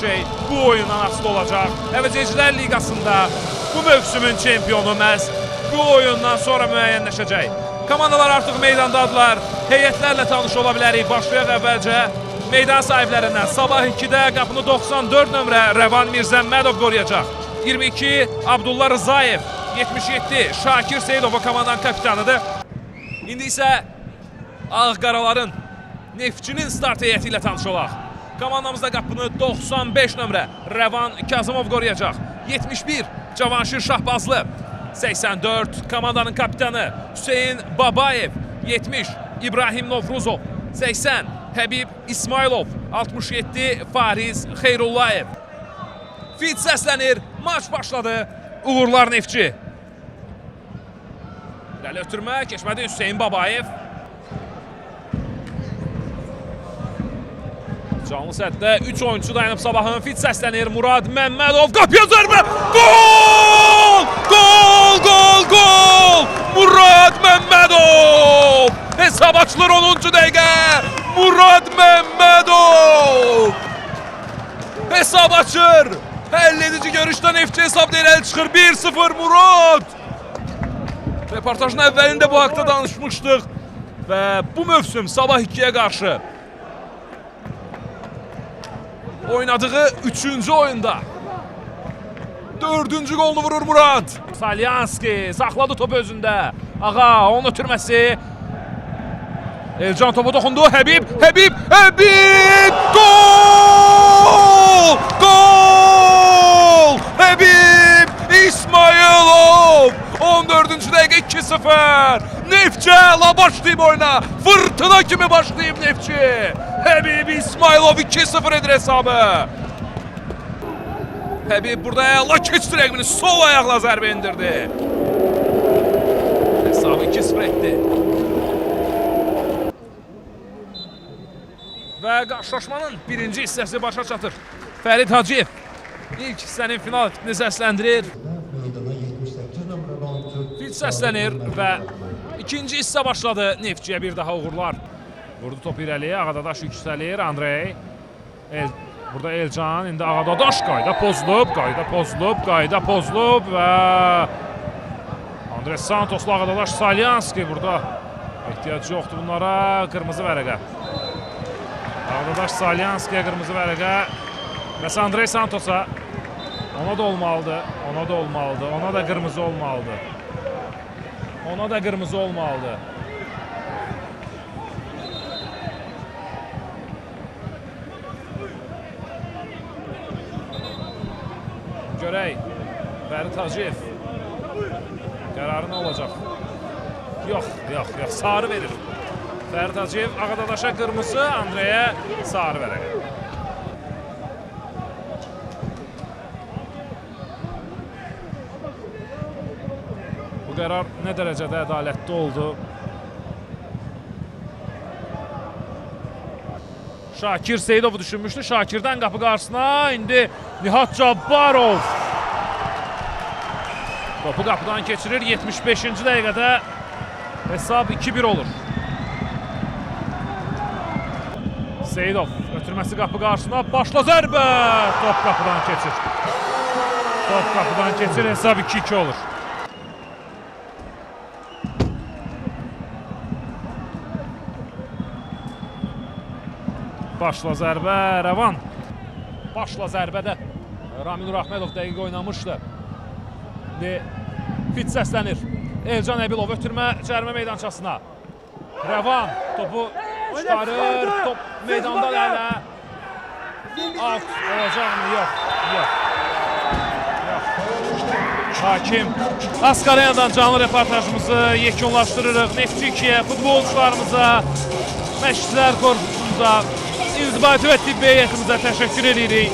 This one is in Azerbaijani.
şey bu oyundan asılı olacaq. Əvəzəcilər Liqasında bu mövsümün çempionu məhz bu oyundan sonra müəyyənləşəcək. Komandalar artıq meydandadılar. Heyətlərlə tanış ola bilərik. Başlayaq əvvəlcə meydan sahiblərindən. Sabah 2-də qapını 94 nömrə Rəvan Mirzəmmədov qoruyacaq. 22 Abdullah Rızayev, 77 Şakir Seyidov komandanın kapitanıdır. İndi isə Ağqaraların Neftçinin start heyəti ilə tanış olaq. Komandamızda qapını 95 nömrə Rəvan Kazımov qoruyacaq. 71 Cavanşir Şahbazlı, 84 komandanın kapitanı Hüseyin Babayev, 70 İbrahim Novruzov, 80 Həbib İsmailov, 67 Fariz Xeyrullayev. Fit səslənir, maç başladı. Uğurlar Neftçi. İrəli ötürmə, keçmədi Hüseyin Babayev. Canlı sətdə 3 oyuncu dayanıb Sabahın. Fit səslənir, Murad Məmmədov qapıya zərbə. Gol! Gol! Gol! Gol! Murad Məmmədov! Hesab açılır 10-cu dəqiqə. Murad Məmmədov! Hesab açır. 57-ci görüşdə Neftçi hesabda irəli çıxır. 1-0 Murad! Reportajın əvvəlində bu haqda danışmışdıq. Və bu mövsüm Sabah 2-yə qarşı oynadığı 3-cü oyunda 4-cü golunu vurur Murad. Salyanski saxladı topu özündə. Ağa, onun ötürməsi. Elcan topu doxundu. Həbib, Həbib, Həbib! Gol! Gol! Həbib İsmailov! 14-cü dəqiqə 2-0. Neftçi la başlayıb oyuna. Fırtına kimi başlayıb Neftçi. Həbib İsmailov 2-0 edir hesabı. Həbib burada ayaqla keçdi rəqibini. Sol ayaqla zərbə indirdi. Hesabı 2-0 etdi. Və qarşılaşmanın birinci hissəsi başa çatır. Fərid Hacıyev ilk hissənin final etini səsləndirir. Fit səslənir və ikinci hissə başladı. Neftçiyə bir daha uğurlar. Vurdu topu irəliyə, Ağadadaş yüksəlir, Andrey. Burada Elcan, indi Ağadadaş qayda pozulub və Andrey Santosla Ağadadaş Salyanski burada. Ehtiyacı yoxdur bunlara, qırmızı vərəqə. Ağadadaş Salyanskiyə qırmızı vərəqə. Bəs Andrey Santosa ona da olmalıdır, ona da qırmızı olmalıdır. Ona da qırmızı olmalıdır. Görək, Fərid Hacıyev qərarı nə olacaq? Yox, sarı verir. Fərid Hacıyev Ağadadaşa qırmızı, Andreyə sarı vərəqə. Bu qərar nə dərəcədə ədalətli oldu? Şakir Seyidovu düşünmüşdü. Şakirdən qapı qarşısına indi Nihat Cabbarov. Topu qapıdan keçirir. 75-ci dəqiqədə hesab 2-1 olur. Seyidov ötürməsi qapı qarşısına. Başla zərbə. Top qapıdan keçir. Hesab 2-2 olur. Başla zərbə, Rəvan. Başla zərbədə Raminur Ahmedov dəqiq oynamışdı. Fit səslənir. Elcan Əbilov ötürmə cərimə meydançasına. Rəvan topu çıxarır. Top meydanda hələ. Out olacaqmı? Yox. Hakim. Askarenyadan canlı reportajımızı yekunlaşdırırıq. Neftçi 2-yə, futbolçularımıza, məşqçilər korpusumuza, İnzibati və tibbi heyətimizə təşəkkür edirik.